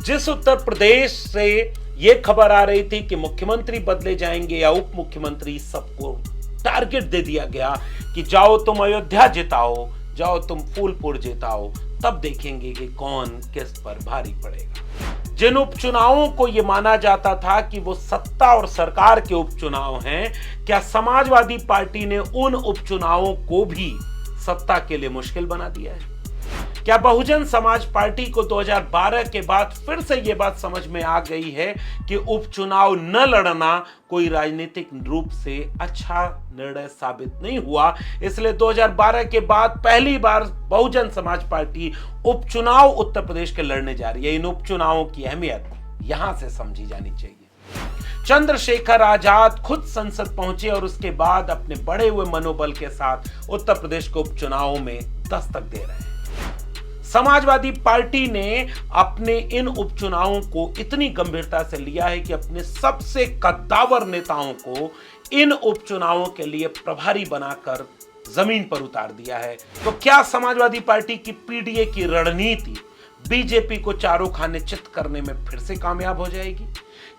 जिस उत्तर प्रदेश से यह खबर आ रही थी कि मुख्यमंत्री बदले जाएंगे या उप मुख्यमंत्री, सबको टारगेट दे दिया गया कि जाओ तुम अयोध्या जिताओ, जाओ तुम फूलपुर जिताओ, तब देखेंगे कि कौन किस पर भारी पड़ेगा। जिन उपचुनावों को यह माना जाता था कि वो सत्ता और सरकार के उपचुनाव हैं, क्या समाजवादी पार्टी ने उन उपचुनावों को भी सत्ता के लिए मुश्किल बना दिया है? क्या बहुजन समाज पार्टी को 2012 के बाद फिर से यह बात समझ में आ गई है कि उपचुनाव न लड़ना कोई राजनीतिक रूप से अच्छा निर्णय साबित नहीं हुआ, इसलिए 2012 के बाद पहली बार बहुजन समाज पार्टी उपचुनाव उत्तर प्रदेश के लड़ने जा रही है। इन उपचुनावों की अहमियत यहां से समझी जानी चाहिए। चंद्रशेखर आजाद खुद संसद पहुंचे और उसके बाद अपने बढ़े हुए मनोबल के साथ उत्तर प्रदेश के उपचुनावों में दस्तक दे रहे हैं। समाजवादी पार्टी ने अपने इन उपचुनावों को इतनी गंभीरता से लिया है कि अपने सबसे कद्दावर नेताओं को इन उपचुनावों के लिए प्रभारी बनाकर जमीन पर उतार दिया है। तो क्या समाजवादी पार्टी की पीडीए की रणनीति बीजेपी को चारों खाने चित करने में फिर से कामयाब हो जाएगी?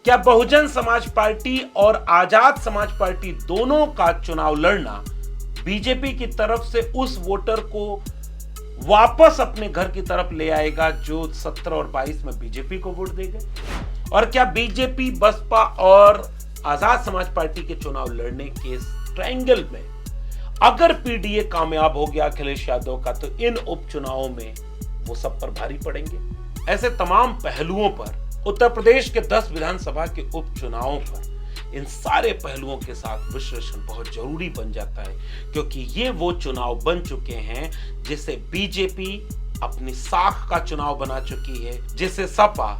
क्या बहुजन समाज पार्टी और आजाद समाज पार्टी दोनों का चुनाव लड़ना बीजेपी की तरफ से उस वोटर को वापस अपने घर की तरफ ले आएगा जो 17 और 22 में बीजेपी को वोट देगा? और क्या बीजेपी, बसपा और आजाद समाज पार्टी के चुनाव लड़ने के ट्रायंगल में अगर पीडीए कामयाब हो गया अखिलेश यादव का, तो इन उपचुनावों में वो सब पर भारी पड़ेंगे? ऐसे तमाम पहलुओं पर, उत्तर प्रदेश के 10 विधानसभा के उपचुनावों पर, इन सारे पहलुओं के साथ विश्लेषण बहुत जरूरी बन जाता है, क्योंकि ये वो चुनाव बन चुके हैं जिसे बीजेपी अपनी साख का चुनाव बना चुकी है, जिसे सपा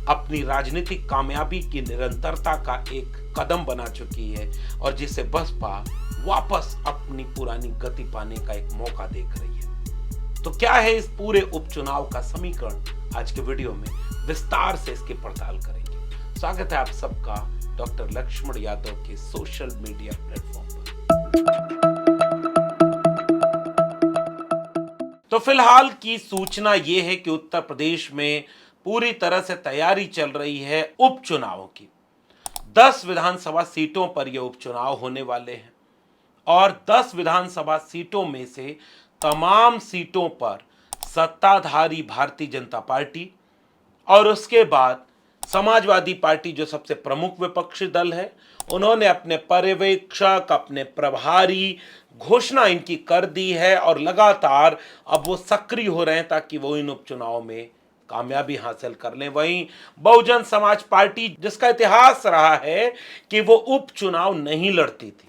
अपनी राजनीतिक कामयाबी की निरंतरता का एक कदम बना चुकी है और जिसे बसपा वापस अपनी पुरानी गति पाने का एक मौका देख रही है। तो क्या है इस पूरे उपचुनाव का समीकरण? आज के वीडियो में विस्तार से इसकी पड़ताल करेंगे। स्वागत है आप सबका डॉक्टर लक्ष्मण यादव के सोशल मीडिया प्लेटफॉर्म पर। तो फिलहाल की सूचना यह है कि उत्तर प्रदेश में पूरी तरह से तैयारी चल रही है उपचुनावों की। 10 विधानसभा सीटों पर यह उपचुनाव होने वाले हैं और 10 विधानसभा सीटों में से तमाम सीटों पर सत्ताधारी भारतीय जनता पार्टी और उसके बाद समाजवादी पार्टी, जो सबसे प्रमुख विपक्षी दल है, उन्होंने अपने पर्यवेक्षक, अपने प्रभारी घोषणा इनकी कर दी है और लगातार अब वो सक्रिय हो रहे हैं ताकि वो इन उपचुनाव में कामयाबी हासिल कर लें। वहीं बहुजन समाज पार्टी, जिसका इतिहास रहा है कि वो उपचुनाव नहीं लड़ती थी,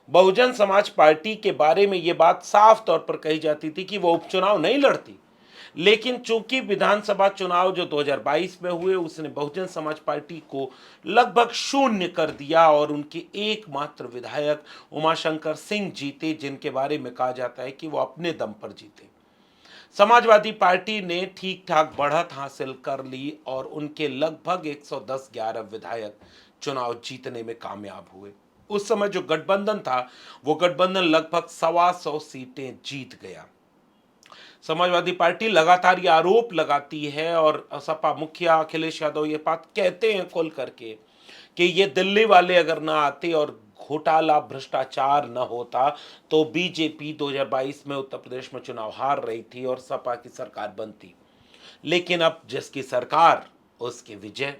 बहुजन समाज पार्टी के बारे में ये बात साफ तौर पर कही जाती थी कि वो उपचुनाव नहीं लड़ती, लेकिन चूंकि विधानसभा चुनाव जो 2022 में हुए उसने बहुजन समाज पार्टी को लगभग शून्य कर दिया और उनके एकमात्र विधायक उमाशंकर सिंह जीते, जिनके बारे में कहा जाता है कि वो अपने दम पर जीते। समाजवादी पार्टी ने ठीक ठाक बढ़त हासिल कर ली और उनके लगभग 110-11 विधायक चुनाव जीतने में कामयाब हुए। उस समय जो गठबंधन था वो गठबंधन लगभग 125 सीटें जीत गया। समाजवादी पार्टी लगातार ये आरोप लगाती है और सपा मुखिया अखिलेश यादव ये बात कहते हैं खोल करके कि ये दिल्ली वाले अगर ना आते और घोटाला भ्रष्टाचार न होता तो बीजेपी 2022 में उत्तर प्रदेश में चुनाव हार रही थी और सपा की सरकार बनती। लेकिन अब जिसकी सरकार उसकी विजय।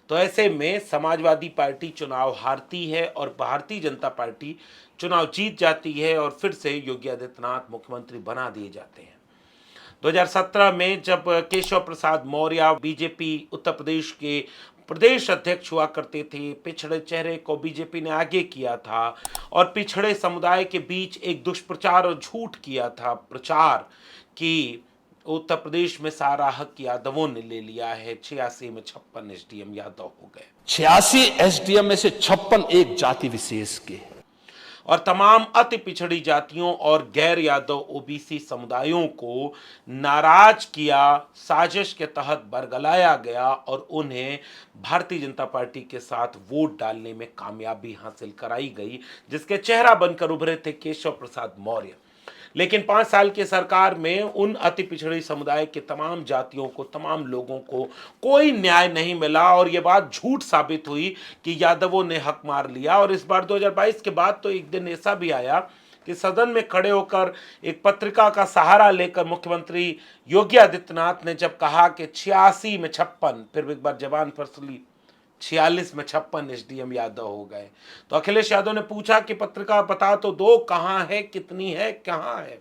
तो ऐसे में समाजवादी पार्टी चुनाव हारती है और भारतीय जनता पार्टी चुनाव जीत जाती है और फिर से योगी आदित्यनाथ मुख्यमंत्री बना दिए जाते हैं। 2017 में जब केशव प्रसाद मौर्य बीजेपी उत्तर प्रदेश के प्रदेश अध्यक्ष हुआ करते थे, पिछड़े चेहरे को बीजेपी ने आगे किया था और पिछड़े समुदाय के बीच एक दुष्प्रचार और झूठ किया था प्रचार कि उत्तर प्रदेश में सारा हक यादवों ने ले लिया है। 86 में 56 एसडीएम यादव हो गए। 86 एसडीएम में से 56 एक जाति विशेष के और तमाम अति पिछड़ी जातियों और गैर यादव ओबीसी समुदायों को नाराज किया, साजिश के तहत बरगलाया गया और उन्हें भारतीय जनता पार्टी के साथ वोट डालने में कामयाबी हासिल कराई गई, जिसके चेहरा बनकर उभरे थे केशव प्रसाद मौर्य। लेकिन 5 साल की सरकार में उन अति पिछड़ी समुदाय के तमाम जातियों को, तमाम लोगों को कोई न्याय नहीं मिला और यह बात झूठ साबित हुई कि यादवों ने हक मार लिया। और इस बार 2022 के बाद तो एक दिन ऐसा भी आया कि सदन में खड़े होकर एक पत्रिका का सहारा लेकर मुख्यमंत्री योगी आदित्यनाथ ने जब कहा कि 86 में 56, फिर एक बार जबान फसली, 46 में 56 एसडीएम यादव हो गए, तो अखिलेश यादव ने पूछा कि पत्रिका बता तो दो, कहां है, कितनी है, कहां है,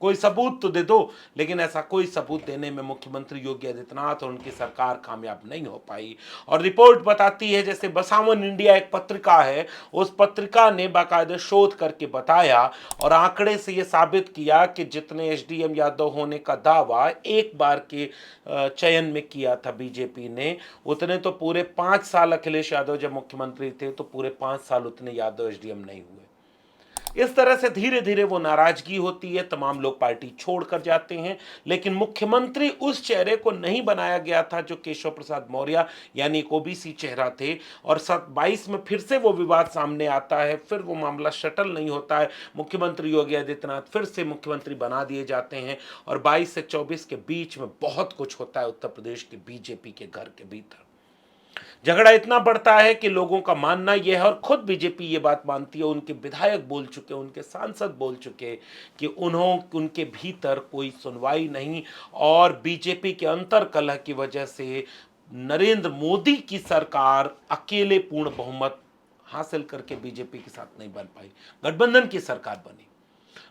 कोई सबूत तो दे दो। लेकिन ऐसा कोई सबूत देने में मुख्यमंत्री योगी आदित्यनाथ और उनकी सरकार कामयाब नहीं हो पाई। और रिपोर्ट बताती है, जैसे बसावन इंडिया एक पत्रिका है, उस पत्रिका ने बाकायदे शोध करके बताया और आंकड़े से यह साबित किया कि जितने एसडीएम यादव होने का दावा एक बार के चयन में किया था बीजेपी ने, उतने तो पूरे 5 साल अखिलेश यादव जब मुख्यमंत्री थे तो पूरे 5 साल उतने यादव एसडीएम नहीं हुए। इस तरह से धीरे धीरे वो नाराजगी होती है, तमाम लोग पार्टी छोड़कर जाते हैं। लेकिन मुख्यमंत्री उस चेहरे को नहीं बनाया गया था जो केशव प्रसाद मौर्य यानी एक ओबीसी चेहरा थे। और 22 में फिर से वो विवाद सामने आता है, फिर वो मामला शटल नहीं होता है, मुख्यमंत्री योगी आदित्यनाथ फिर से मुख्यमंत्री बना दिए जाते हैं और 22 से 24 के बीच में बहुत कुछ होता है उत्तर प्रदेश के बीजेपी के घर के भीतर। झगड़ा इतना बढ़ता है कि लोगों का मानना यह है, और खुद बीजेपी ये बात मानती है, उनके विधायक बोल चुके, उनके सांसद बोल चुके कि उनके भीतर कोई सुनवाई नहीं और बीजेपी के अंतर कलह की वजह से नरेंद्र मोदी की सरकार अकेले पूर्ण बहुमत हासिल करके बीजेपी के साथ नहीं बन पाई, गठबंधन की सरकार बनी।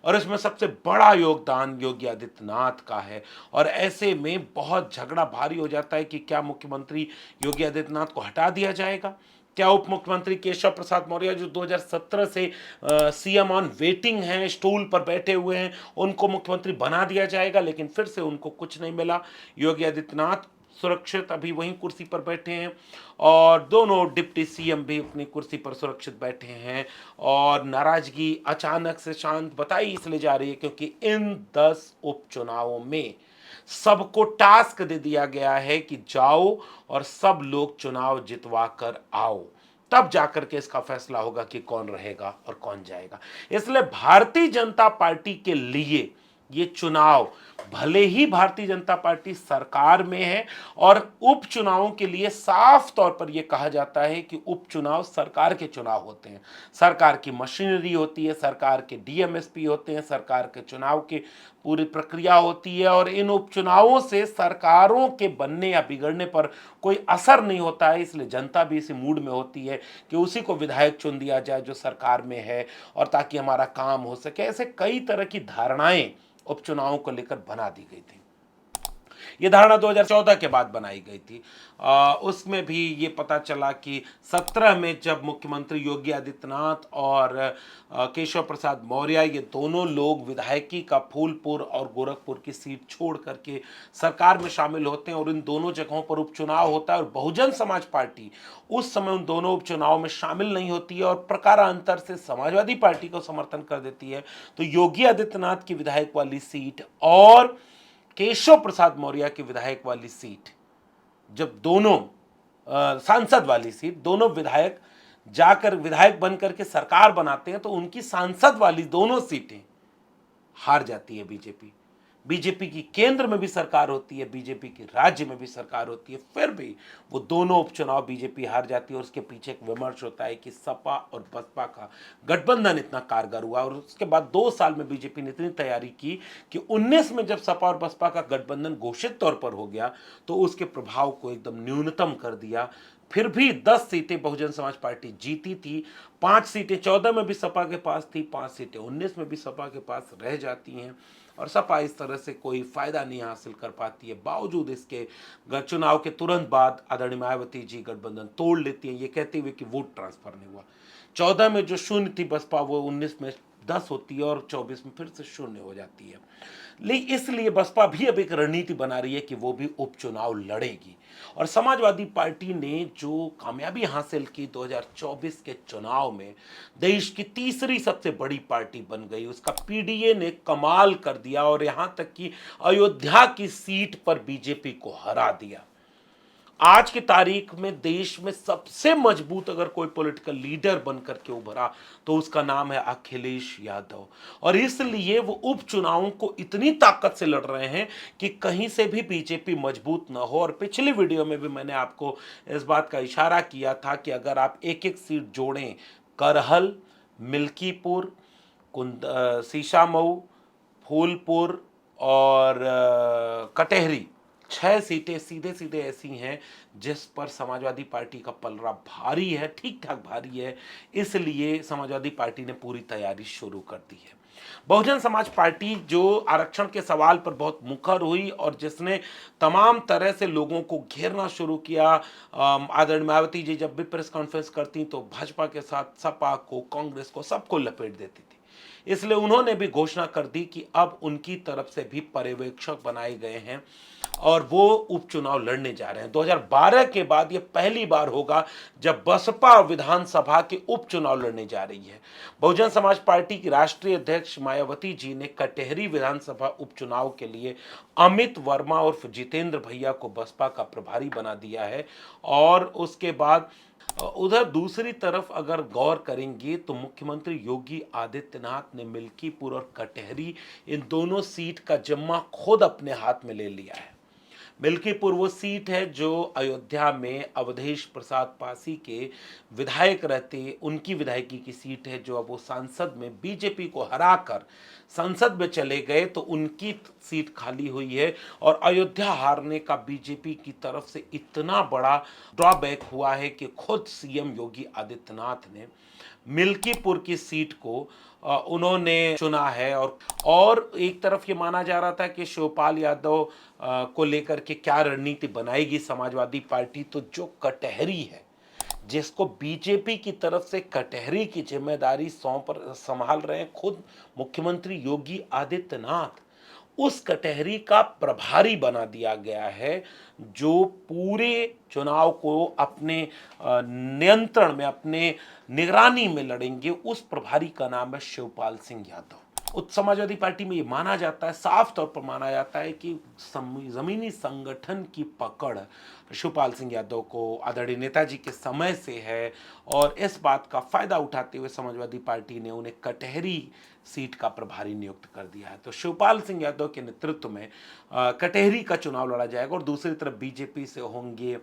और इसमें सबसे बड़ा योगदान योगी आदित्यनाथ का है। और ऐसे में बहुत झगड़ा भारी हो जाता है कि क्या मुख्यमंत्री योगी आदित्यनाथ को हटा दिया जाएगा, क्या उप मुख्यमंत्री केशव प्रसाद मौर्य जो 2017 से सीएम ऑन वेटिंग हैं, स्टूल पर बैठे हुए हैं, उनको मुख्यमंत्री बना दिया जाएगा। लेकिन फिर से उनको कुछ नहीं मिला। योगी आदित्यनाथ सुरक्षित अभी वहीं कुर्सी पर बैठे हैं और दोनों डिप्टी सीएम भी अपनी कुर्सी पर सुरक्षित बैठे हैं। और नाराजगी अचानक से शांत बताई इसलिए जा रही है क्योंकि इन 10 उपचुनावों में सबको टास्क दे दिया गया है कि जाओ और सब लोग चुनाव जितवा कर आओ, तब जाकर के इसका फैसला होगा कि कौन रहेगा और कौन जाएगा। इसलिए भारतीय जनता पार्टी के लिए ये चुनाव, भले ही भारतीय जनता पार्टी सरकार में है और उपचुनावों के लिए साफ तौर पर यह कहा जाता है कि उपचुनाव सरकार के चुनाव होते हैं, सरकार की मशीनरी होती है, सरकार के डीएमएसपी होते हैं, सरकार के चुनाव की पूरी प्रक्रिया होती है और इन उपचुनावों से सरकारों के बनने या बिगड़ने पर कोई असर नहीं होता है। इसलिए जनता भी इसी मूड में होती है कि उसी को विधायक चुन दिया जाए जो सरकार में है और ताकि हमारा काम हो सके। ऐसे कई तरह की धारणाएं उपचुनावों को लेकर बना दी गई थी। ये धारणा 2014 के बाद बनाई गई थी। उसमें भी ये पता चला कि 17 में जब मुख्यमंत्री योगी आदित्यनाथ और केशव प्रसाद मौर्य ये दोनों लोग विधायकी का फूलपुर और गोरखपुर की सीट छोड़ करके सरकार में शामिल होते हैं और इन दोनों जगहों पर उपचुनाव होता है और बहुजन समाज पार्टी उस समय उन दोनों उपचुनाव में शामिल नहीं होती है और प्रकारांतर से समाजवादी पार्टी को समर्थन कर देती है। तो योगी आदित्यनाथ की विधायक वाली सीट और केशव प्रसाद मौर्य की विधायक वाली सीट, जब दोनों सांसद वाली सीट, दोनों विधायक जाकर विधायक बनकर के सरकार बनाते हैं तो उनकी सांसद वाली दोनों सीटें हार जाती है बीजेपी। बीजेपी की केंद्र में भी सरकार होती है, बीजेपी की राज्य में भी सरकार होती है, फिर भी वो दोनों उपचुनाव बीजेपी हार जाती है। और उसके पीछे एक विमर्श होता है कि सपा और बसपा का गठबंधन इतना कारगर हुआ और उसके बाद 2 साल में बीजेपी ने इतनी तैयारी की कि 19 में जब सपा और बसपा का गठबंधन घोषित तौर पर हो गया तो उसके प्रभाव को एकदम न्यूनतम कर दिया। फिर भी 10 सीटें बहुजन समाज पार्टी जीती थी, 5 सीटें 14 में भी सपा के पास थी, 5 सीटें 19 में भी सपा के पास रह जाती हैं और सपा इस तरह से कोई फायदा नहीं हासिल कर पाती है। बावजूद इसके चुनाव के तुरंत बाद आदरणीय मायावती जी गठबंधन तोड़ लेती हैं, ये कहते हुए कि वोट ट्रांसफर नहीं हुआ। 14 में जो शून्य थी बसपा वो 19 में 10 होती है और 24 में फिर से शून्य हो जाती है। लेकिन इसलिए बसपा भी अब एक रणनीति बना रही है कि वो भी उपचुनाव लड़ेगी। और समाजवादी पार्टी ने जो कामयाबी हासिल की 2024 के चुनाव में, देश की तीसरी सबसे बड़ी पार्टी बन गई, उसका पीडीए ने कमाल कर दिया और यहां तक कि अयोध्या की सीट पर बीजेपी को हरा दिया। आज की तारीख में देश में सबसे मजबूत अगर कोई पॉलिटिकल लीडर बनकर के उभरा तो उसका नाम है अखिलेश यादव। और इसलिए वो उपचुनावों को इतनी ताकत से लड़ रहे हैं कि कहीं से भी बीजेपी मजबूत ना हो। और पिछली वीडियो में भी मैंने आपको इस बात का इशारा किया था कि अगर आप एक एक सीट जोड़ें, करहल, मिल्कीपुर, शीशामऊ, फूलपुर और कटेहरी, 6 सीटें सीधे सीधे ऐसी हैं जिस पर समाजवादी पार्टी का पलड़ा भारी है, ठीक ठाक भारी है। इसलिए समाजवादी पार्टी ने पूरी तैयारी शुरू कर दी है। बहुजन समाज पार्टी जो आरक्षण के सवाल पर बहुत मुखर हुई और जिसने तमाम तरह से लोगों को घेरना शुरू किया। आदरणीय मायावती जी जब भी प्रेस कॉन्फ्रेंस करती तो भाजपा के साथ सपा को, कांग्रेस को, सबको लपेट देती थी। इसलिए उन्होंने भी घोषणा कर दी कि अब उनकी तरफ से भी पर्यवेक्षक बनाए गए हैं और वो उपचुनाव लड़ने जा रहे हैं। 2012 के बाद ये पहली बार होगा जब बसपा विधानसभा के उपचुनाव लड़ने जा रही है। बहुजन समाज पार्टी की राष्ट्रीय अध्यक्ष मायावती जी ने कटेहरी विधानसभा उपचुनाव के लिए अमित वर्मा और जितेंद्र भैया को बसपा का प्रभारी बना दिया है। और उसके बाद उधर दूसरी तरफ अगर गौर करेंगे तो मुख्यमंत्री योगी आदित्यनाथ ने मिल्कीपुर और कटेहरी इन दोनों सीट का जिम्मा खुद अपने हाथ में ले लिया है। मिल्कीपुर वो सीट है जो अयोध्या में अवधेश प्रसाद पासी के विधायक रहते उनकी विधायकी की सीट है, जो अब वो सांसद में बीजेपी को हराकर संसद में चले गए तो उनकी सीट खाली हुई है। और अयोध्या हारने का बीजेपी की तरफ से इतना बड़ा ड्रॉबैक हुआ है कि खुद सीएम योगी आदित्यनाथ ने मिल्कीपुर की सीट को उन्होंने चुना है। और एक तरफ ये माना जा रहा था कि शिवपाल यादव को लेकर के क्या रणनीति बनाएगी समाजवादी पार्टी, तो जो कटेहरी है जिसको बीजेपी की तरफ से कटेहरी की जिम्मेदारी संभाल रहे हैं खुद मुख्यमंत्री योगी आदित्यनाथ, उस कटेहरी का प्रभारी बना दिया गया है, जो पूरे चुनाव को अपने नियंत्रण में, अपने निगरानी में लड़ेंगे। उस प्रभारी का नाम है शिवपाल सिंह यादव। उस समाजवादी पार्टी में ये माना जाता है, साफ तौर पर माना जाता है कि जमीनी संगठन की पकड़ शिवपाल सिंह यादव को आदरणीय नेताजी के समय से है। और इस बात का फायदा उठाते हुए समाजवादी पार्टी ने उन्हें कटेहरी सीट का प्रभारी नियुक्त कर दिया है। तो शिवपाल सिंह यादव के नेतृत्व में कटेहरी का चुनाव लड़ा जाएगा और दूसरी तरफ बीजेपी से होंगे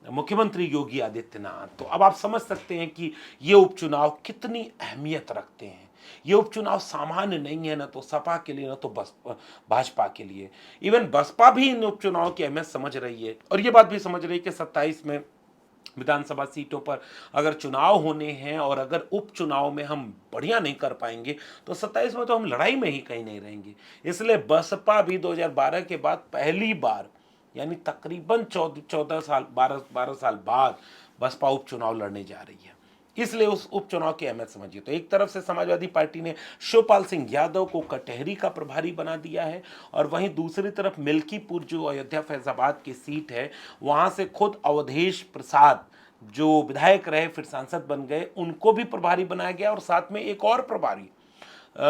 मुख्यमंत्री योगी आदित्यनाथ। तो अब आप समझ सकते हैं कि ये उपचुनाव कितनी अहमियत रखते हैं। ये उपचुनाव सामान्य नहीं है, ना तो सपा के लिए, ना तो भाजपा के लिए। इवन बसपा भी इन उपचुनाव की अहमियत समझ रही है और ये बात भी समझ रही है कि 27 में विधानसभा सीटों पर अगर चुनाव होने हैं और अगर उपचुनाव में हम बढ़िया नहीं कर पाएंगे तो 27 में तो हम लड़ाई में ही कहीं नहीं रहेंगे। इसलिए बसपा भी 2012 के बाद पहली बार, यानी तकरीबन 14 साल 12 साल बाद बसपा उपचुनाव लड़ने जा रही है। इसलिए उस उपचुनाव की अहमियत समझिए। तो एक तरफ से समाजवादी पार्टी ने शिवपाल सिंह यादव को कटेहरी का प्रभारी बना दिया है और वहीं दूसरी तरफ मिल्कीपुर जो अयोध्या फैजाबाद की सीट है, वहां से खुद अवधेश प्रसाद जो विधायक रहे फिर सांसद बन गए, उनको भी प्रभारी बनाया गया। और साथ में एक और प्रभारी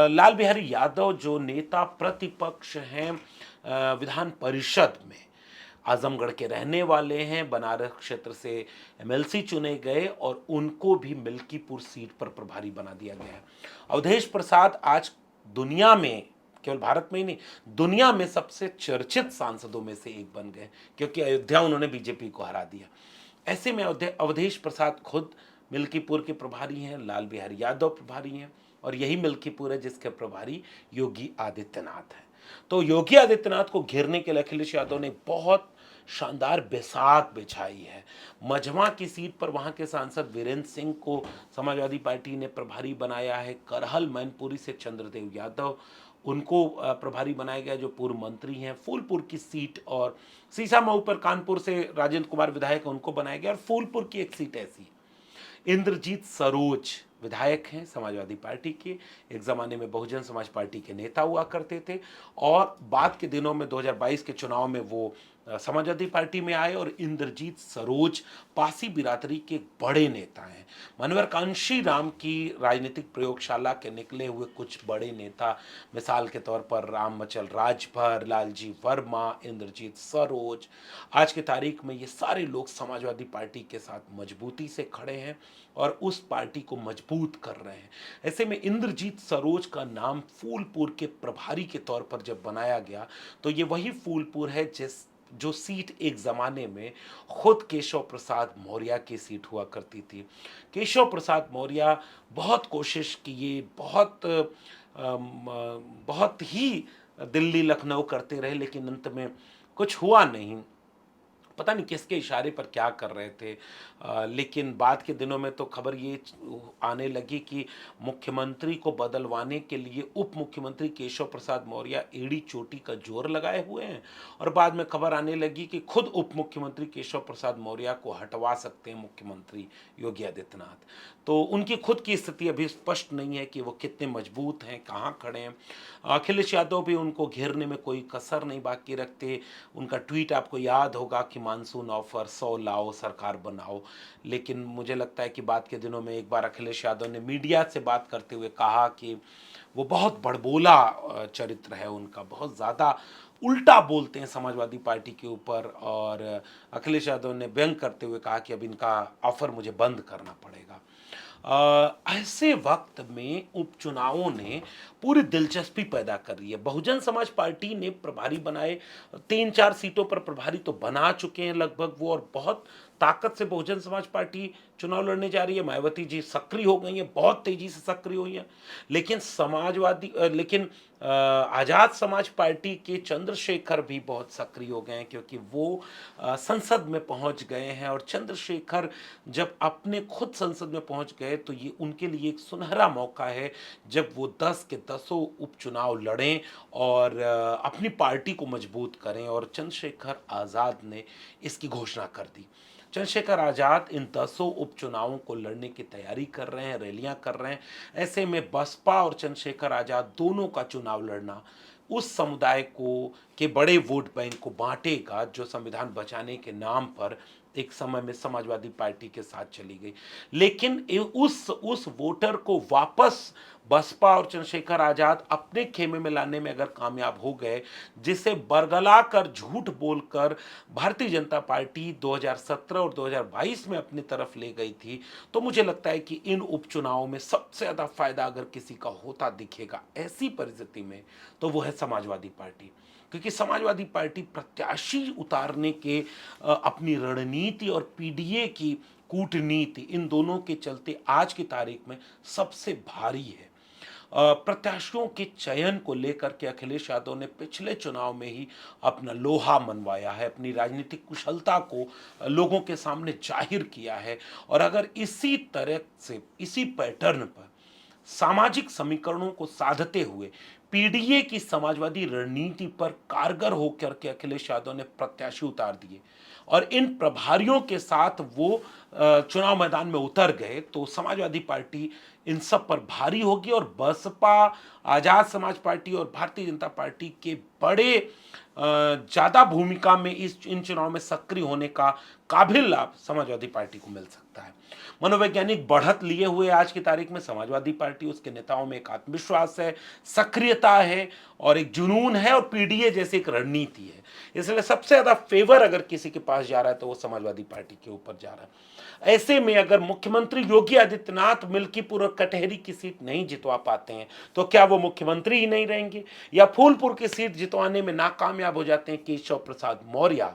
लाल बिहारी यादव जो नेता प्रतिपक्ष हैं विधान परिषद में, आजमगढ़ के रहने वाले हैं, बनारस क्षेत्र से एमएलसी चुने गए और उनको भी मिल्कीपुर सीट पर प्रभारी बना दिया गया है। अवधेश प्रसाद आज दुनिया में, केवल भारत में ही नहीं, दुनिया में सबसे चर्चित सांसदों में से एक बन गए क्योंकि अयोध्या उन्होंने बीजेपी को हरा दिया। ऐसे में अवधेश प्रसाद खुद मिल्कीपुर के प्रभारी हैं, लाल बिहारी यादव प्रभारी हैं और यही मिल्कीपुर है जिसके प्रभारी योगी आदित्यनाथ हैं। तो योगी आदित्यनाथ को घेरने के लिए अखिलेश यादव ने बहुत शानदार बिसात बिछाई है। मझवा की सीट पर वहां के सांसद वीरेंद्र सिंह को समाजवादी पार्टी ने प्रभारी बनाया है। करहल मैनपुरी से चंद्रदेव यादव, उनको प्रभारी बनाया गया जो पूर्व मंत्री हैं। फूलपुर की सीट और शीशामऊ पर कानपुर से राजेंद्र कुमार विधायक, उनको बनाया गया। और फूलपुर की एक सीट ऐसी, इंद्रजीत सरोज विधायक हैं समाजवादी पार्टी के, एक ज़माने में बहुजन समाज पार्टी के नेता हुआ करते थे और बाद के दिनों में 2022 के चुनाव में वो समाजवादी पार्टी में आए और इंद्रजीत सरोज पासी बिरादरी के एक बड़े नेता हैं। मनोहर कांशीराम की राजनीतिक प्रयोगशाला के निकले हुए कुछ बड़े नेता, मिसाल के तौर पर राममचल राजभर, लालजी वर्मा, इंद्रजीत सरोज, आज की तारीख में ये सारे लोग समाजवादी पार्टी के साथ मजबूती से खड़े हैं और उस पार्टी को मजबूत कर रहे हैं। ऐसे में इंद्रजीत सरोज का नाम फूलपुर के प्रभारी के तौर पर जब बनाया गया तो ये वही फूलपुर है जो सीट एक ज़माने में खुद केशव प्रसाद मौर्य की सीट हुआ करती थी। केशव प्रसाद मौर्य बहुत कोशिश किए, बहुत ही दिल्ली लखनऊ करते रहे, लेकिन अंत में कुछ हुआ नहीं। पता नहीं किसके इशारे पर क्या कर रहे थे, लेकिन बाद के दिनों में तो खबर ये आने लगी कि मुख्यमंत्री को बदलवाने के लिए उप मुख्यमंत्री केशव प्रसाद मौर्य एड़ी चोटी का जोर लगाए हुए हैं, और बाद में खबर आने लगी कि खुद उप मुख्यमंत्री केशव प्रसाद मौर्य को हटवा सकते हैं मुख्यमंत्री योगी आदित्यनाथ। तो उनकी खुद की स्थिति अभी स्पष्ट नहीं है कि वो कितने मजबूत हैं, कहाँ खड़े हैं। अखिलेश यादव भी उनको घेरने में कोई कसर नहीं बाकी रखते। उनका ट्वीट आपको याद होगा कि मानसून ऑफर 100 लाओ, सरकार बनाओ। लेकिन मुझे लगता है कि बाद के दिनों में एक बार अखिलेश यादव ने मीडिया से बात करते हुए कहा कि वो बहुत बड़बोला चरित्र है उनका, बहुत ज़्यादा उल्टा बोलते हैं समाजवादी पार्टी के ऊपर, और अखिलेश यादव ने व्यंग करते हुए कहा कि अब इनका ऑफर मुझे बंद करना पड़ेगा। ऐसे वक्त में उपचुनावों ने पूरी दिलचस्पी पैदा कर रही है। बहुजन समाज पार्टी ने प्रभारी बनाए, 3-4 सीटों पर प्रभारी तो बना चुके हैं लगभग वो, और बहुत ताकत से बहुजन समाज पार्टी चुनाव लड़ने जा रही है। मायावती जी सक्रिय हो गई हैं, बहुत तेजी से सक्रिय हुई हैं। लेकिन आज़ाद समाज पार्टी के चंद्रशेखर भी बहुत सक्रिय हो गए हैं, क्योंकि वो संसद में पहुंच गए हैं, और चंद्रशेखर जब अपने खुद संसद में पहुंच गए तो ये उनके लिए एक सुनहरा मौका है जब वो 10 के 10 उपचुनाव लड़ें और अपनी पार्टी को मजबूत करें। और चंद्रशेखर आज़ाद ने इसकी घोषणा कर दी। चंद्रशेखर आज़ाद इन 10 उपचुनावों को लड़ने की तैयारी कर रहे हैं, रैलियां कर रहे हैं। ऐसे में बसपा और चंद्रशेखर आज़ाद दोनों का चुनाव लड़ना उस समुदाय को के बड़े वोट बैंक को बांटेगा जो संविधान बचाने के नाम पर एक समय में समाजवादी पार्टी के साथ चली गई। लेकिन उस वोटर को वापस बसपा और चंद्रशेखर आज़ाद अपने खेमे में लाने में अगर कामयाब हो गए, जिसे बरगला कर झूठ बोलकर भारतीय जनता पार्टी 2017 और 2022 में अपनी तरफ ले गई थी, तो मुझे लगता है कि इन उपचुनावों में सबसे ज़्यादा फायदा अगर किसी का होता दिखेगा ऐसी परिस्थिति में तो वो है समाजवादी पार्टी। क्योंकि समाजवादी पार्टी प्रत्याशी उतारने के अपनी रणनीति और पीडीए की कूटनीति, इन दोनों के चलते आज की तारीख में सबसे भारी है। प्रत्याशियों के चयन को लेकर के अखिलेश यादव ने पिछले चुनाव में ही अपना लोहा मनवाया है, अपनी राजनीतिक कुशलता को लोगों के सामने जाहिर किया है। और अगर इसी तरह से, इसी पैटर्न पर सामाजिक समीकरणों को साधते हुए पीडीए की समाजवादी रणनीति पर कारगर होकर के अखिलेश यादव ने प्रत्याशी उतार दिए और इन प्रभारियों के साथ वो चुनाव मैदान में उतर गए, तो समाजवादी पार्टी इन सब पर भारी होगी। और बसपा, आजाद समाज पार्टी और भारतीय जनता पार्टी के बड़े ज़्यादा भूमिका में इन चुनाव में सक्रिय होने का काबिल लाभ समाजवादी पार्टी को मिल सकता है। मनोवैज्ञानिक बढ़त लिए हुए आज की तारीख में समाजवादी पार्टी, उसके नेताओं में एक आत्मविश्वास है, सक्रियता है और एक जुनून है, और पीडीए जैसी एक रणनीति है। इसलिए सबसे ज़्यादा फेवर अगर किसी के पास जा रहा है तो वो समाजवादी पार्टी के ऊपर जा रहा है। ऐसे में अगर मुख्यमंत्री योगी आदित्यनाथ मिल्कीपुर और कटहरी की सीट नहीं जितवा पाते हैं तो क्या वो मुख्यमंत्री ही नहीं रहेंगे, या फूलपुर की सीट जितवाने में नाकामयाब हो जाते हैं केशव प्रसाद मौर्य,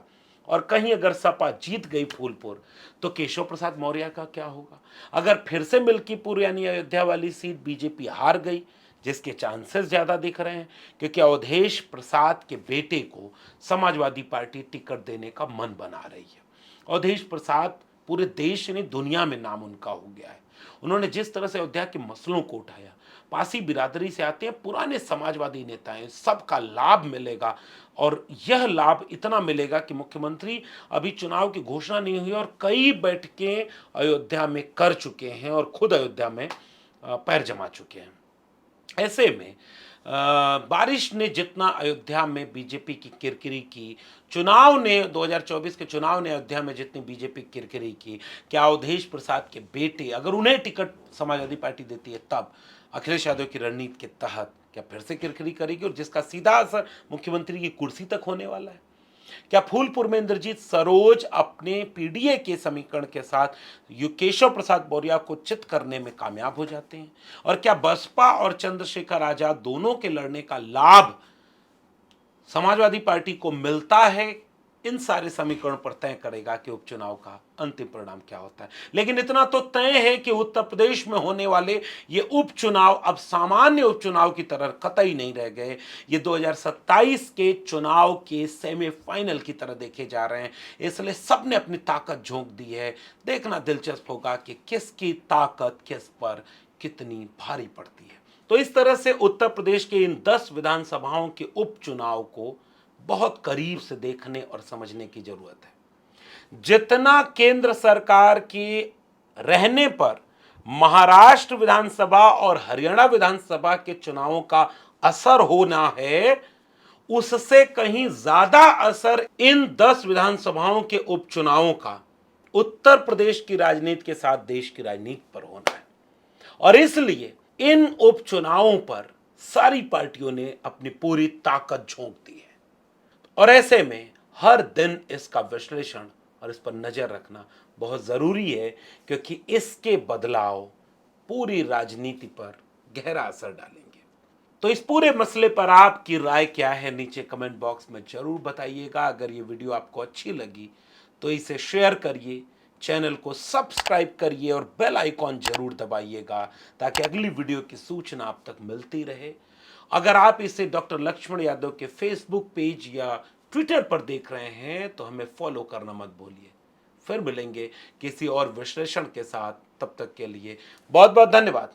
और कहीं अगर सपा जीत गई फूलपुर तो केशव प्रसाद मौर्य का क्या होगा? अगर फिर से मिल्कीपुर यानी अयोध्या वाली सीट बीजेपी हार गई, जिसके चांसेस ज़्यादा दिख रहे हैं, क्योंकि अवधेश प्रसाद के बेटे को समाजवादी पार्टी टिकट देने का मन बना रही है। अवधेश प्रसाद पूरे देश ने, दुनिया में नाम उनका हो गया है। उन्होंने जिस तरह से अयोध्या के मसलों को उठाया, पासी बिरादरी से आते हैं, पुराने समाजवादी नेता हैं, सबका लाभ मिलेगा। और यह लाभ इतना मिलेगा कि मुख्यमंत्री अभी चुनाव की घोषणा नहीं हुई और कई बैठकें अयोध्या में कर चुके हैं और खुद अयोध्या में पैर जमा चुके हैं। ऐसे में बारिश ने जितना अयोध्या में बीजेपी की किरकिरी की, चुनाव ने 2024 के चुनाव ने अयोध्या में जितनी बीजेपी किरकिरी की, क्या अवधेश प्रसाद के बेटे अगर उन्हें टिकट समाजवादी पार्टी देती है तब अखिलेश यादव की रणनीति के तहत क्या फिर से किरकिरी करेगी, और जिसका सीधा असर मुख्यमंत्री की कुर्सी तक होने वाला है। क्या फूलपुर में इंद्रजीत सरोज अपने पीडीए के समीकरण के साथ केशव प्रसाद मौर्य को चित करने में कामयाब हो जाते हैं, और क्या बसपा और चंद्रशेखर आजाद दोनों के लड़ने का लाभ समाजवादी पार्टी को मिलता है, इन सारे समीकरण पर तय करेगा कि उपचुनाव का अंतिम परिणाम क्या होता है। लेकिन इतना तो तय है कि उत्तर प्रदेश में होने वाले ये उपचुनाव अब सामान्य उपचुनाव की तरह कतई नहीं रह गए, ये 2027 के चुनाव के सेमीफाइनल की तरह देखे जा रहे हैं। इसलिए सबने अपनी ताकत झोंक दी है। देखना दिलचस्प होगा कि किसकी ताकत किस पर कितनी भारी पड़ती है। तो इस तरह से उत्तर प्रदेश के इन 10 विधानसभाओं के उपचुनाव को बहुत करीब से देखने और समझने की जरूरत है। जितना केंद्र सरकार के रहने पर महाराष्ट्र विधानसभा और हरियाणा विधानसभा के चुनावों का असर होना है, उससे कहीं ज्यादा असर इन 10 विधानसभाओं के उपचुनावों का उत्तर प्रदेश की राजनीति के साथ देश की राजनीति पर होना है। और इसलिए इन उपचुनावों पर सारी पार्टियों ने अपनी पूरी ताकत झोंक दी है, और ऐसे में हर दिन इसका विश्लेषण और इस पर नजर रखना बहुत जरूरी है, क्योंकि इसके बदलाव पूरी राजनीति पर गहरा असर डालेंगे। तो इस पूरे मसले पर आपकी राय क्या है, नीचे कमेंट बॉक्स में जरूर बताइएगा। अगर ये वीडियो आपको अच्छी लगी तो इसे शेयर करिए, चैनल को सब्सक्राइब करिए और बेल आइकॉन जरूर दबाइएगा, ताकि अगली वीडियो की सूचना आप तक मिलती रहे। अगर आप इसे डॉक्टर लक्ष्मण यादव के फेसबुक पेज या ट्विटर पर देख रहे हैं तो हमें फॉलो करना मत भूलिए। फिर मिलेंगे किसी और विश्लेषण के साथ, तब तक के लिए बहुत बहुत धन्यवाद।